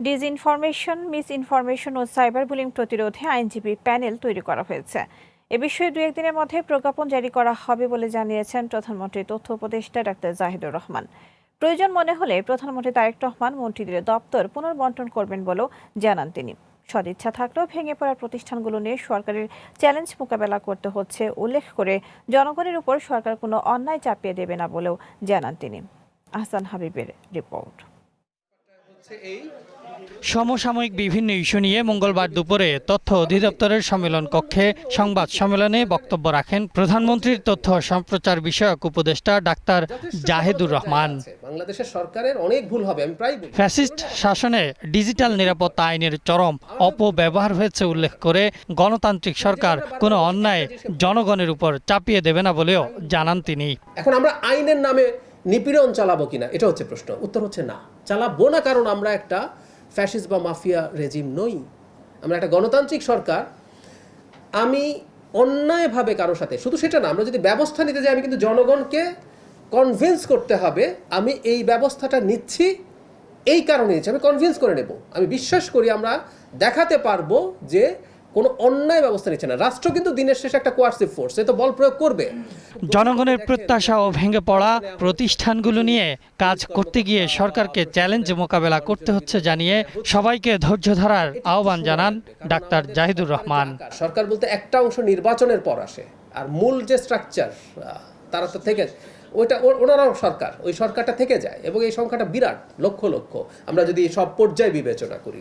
Disinformation, misinformation ও cyber bullying প্রতিরোধে আইনজীবী panel তৈরি করা হয়েছে। এ বিষয়ে 2-1 দিনের মধ্যে প্রজ্ঞাপন জারি করা হবে বলে জানিয়েছেন প্রধানমন্ত্রীর তথ্য উপদেষ্টা ডাক্তার জাহিদুর রহমান। প্রয়োজন মনে হলে প্রধানমন্ত্রী তারেক রহমান মন্ত্রীদের দপ্তর পুনর্বণ্টন করবেন বলেও জানান তিনি। সদিচ্ছা থাকলেও ভেঙে পড়া প্রতিষ্ঠানগুলো নিয়ে সরকারের চ্যালেঞ্জ মোকাবেলা করতে হচ্ছে উল্লেখ করে জনগণের উপর সরকার কোনো অন্যায় চাপিয়ে দেবে না বলেও জানান তিনি। আহসান হাবিবের রিপোর্ট। সমসাময়িক বিভিন্ন ইস্যু নিয়ে মঙ্গলবার দুপুরে তথ্য অধিদপ্তরের সম্মেলন কক্ষে সংবাদ সম্মেলনে বক্তব্য রাখেন প্রধানমন্ত্রীর তথ্য সম্প্রচার বিষয়ক উপদেষ্টা ডাক্তার জাহিদুর রহমান। বাংলাদেশের সরকারের অনেক ভুল হবে, আমি প্রায় ফ্যাসিস্ট শাসনে ডিজিটাল নিরাপত্তা আইনের চরম অপব্যবহার হয়েছে উল্লেখ করে গণতান্ত্রিক সরকার কোনো অন্যায় জনগণের উপর চাপিয়ে দেবে না বলেও জানান তিনি। এখন আমরা আইনের নামে নিপীড়ন চালাবো কিনা, এটা হচ্ছে প্রশ্ন। উত্তর হচ্ছে না, চালাবো না, কারণ আমরা একটা ফ্যাসিস্ট বা মাফিয়া রেজিম নই। আমরা একটা গণতান্ত্রিক সরকার। আমি অন্যায়ভাবে কারোর সাথে, শুধু সেটা না, আমরা যদি ব্যবস্থা নিতে যাই, আমি কিন্তু জনগণকে কনভিন্স করতে হবে আমি এই ব্যবস্থাটা নিচ্ছি, এই কারণে নিচ্ছি, আমি কনভিন্স করে নেব। আমি বিশ্বাস করি আমরা দেখাতে পারবো যে কোনো অন্যায় ব্যবস্থা নিচ্ছে না। রাষ্ট্র কিন্তু দিনের শেষে একটা কোয়ার্সিভ ফোর্স, এ তো বল প্রয়োগ করবে। জনগণের প্রত্যাশা ও ভেঙে পড়া প্রতিষ্ঠানগুলো নিয়ে কাজ করতে গিয়ে সরকারকে চ্যালেঞ্জ মোকাবেলা করতে হচ্ছে জানিয়ে সবাইকে ধৈর্য ধরার আহ্বান জানান ডাক্তার জাহিদুর রহমান। সরকার বলতে একটা অংশ নির্বাচনের পর আসে, আর মূল যে স্ট্রাকচার তারা তো থেকে ওইটা ওনারাও সরকার, ওই সরকারটা থেকে যায়, এবং এই সংখ্যাটা বিরাট, লক্ষ লক্ষ, আমরা যদি সব পর্যায়ে বিবেচনা করি।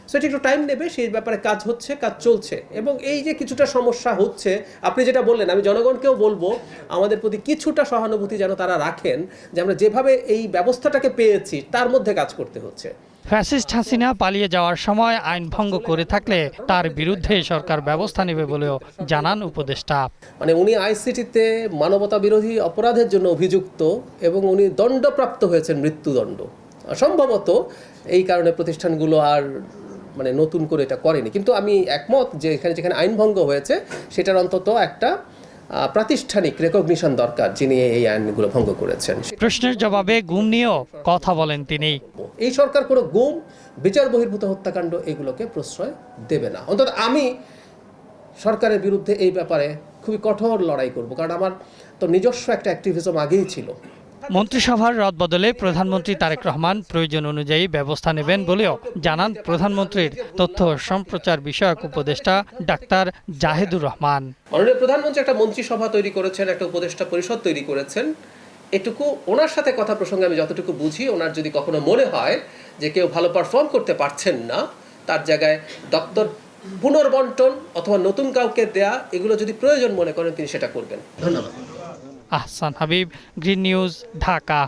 সো এটা একটু টাইম নেবে, সেই ব্যাপারে কাজ হচ্ছে, কাজ চলছে। এবং এই যে কিছুটা সমস্যা হচ্ছে, আপনি যেটা বললেন, আমি জনগণকেও বলবো আমাদের প্রতি কিছুটা সহানুভূতি যেন তারা রাখেন, যে আমরা যেভাবে এই ব্যবস্থাটাকে পেয়েছি তার মধ্যে কাজ করতে হচ্ছে। ফ্যাসিস্ট হাসিনা পালিয়ে যাওয়ার সময় আইন ভঙ্গ করে থাকলে তার বিরুদ্ধে সরকার ব্যবস্থা নেবে বলেও জানান উপদেষ্টা। মানে উনি আইসিটিতে মানবতা বিরোধী অপরাধের জন্য অভিযুক্ত, এবং উনি দণ্ডপ্রাপ্ত হয়েছেন মৃত্যুদণ্ড। সম্ভবত এই কারণে প্রতিষ্ঠানগুলো আর মানে নতুন করে এটা করেনি। কিন্তু আমি একমত যে এখানে যেখানে আইন ভঙ্গ হয়েছে সেটার অন্তত একটা প্রাতিষ্ঠানিক রেকগনিশন দরকার, যিনি এই আইনগুলো ভঙ্গ করেছেন। প্রশ্নের জবাবে গুম নিয়েও কথা বলেন তিনি। এই সরকার কোনো গুম, বিচার বহির্ভূত হত্যাকাণ্ড এগুলোকে প্রশ্রয় দেবে না। অন্তত আমি সরকারের বিরুদ্ধে এই ব্যাপারে খুবই কঠোর লড়াই করব, কারণ আমার তো নিজস্ব একটা অ্যাক্টিভিজম আগেই ছিল। মন্ত্রিসভার রদবদলে প্রধানমন্ত্রী তারেক রহমান প্রয়োজন অনুযায়ী ব্যবস্থা নেবেন বলেও জানান প্রধানমন্ত্রীর তথ্য সম্প্রচার বিষয়ক উপদেষ্টা ডাক্তার জাহিদুর রহমান। মাননীয় প্রধানমন্ত্রী একটা মন্ত্রিসভা তৈরি করেছেন, একটা উপদেষ্টা পরিষদ তৈরি করেছেন। এটুকু ওনার সাথে কথা প্রসঙ্গে আমি যতটুকু বুঝি, ওনার যদি কখনো মনে হয় যে কেউ ভালো পারফর্ম করতে পারছেন না, তার জায়গায় দপ্তর পুনর্বণ্টন অথবা নতুন কাউকে দেয়া, এগুলো যদি প্রয়োজন মনে করেন তিনি সেটা করবেন। ধন্যবাদ। Ahsan Habib, green news, Dhaka.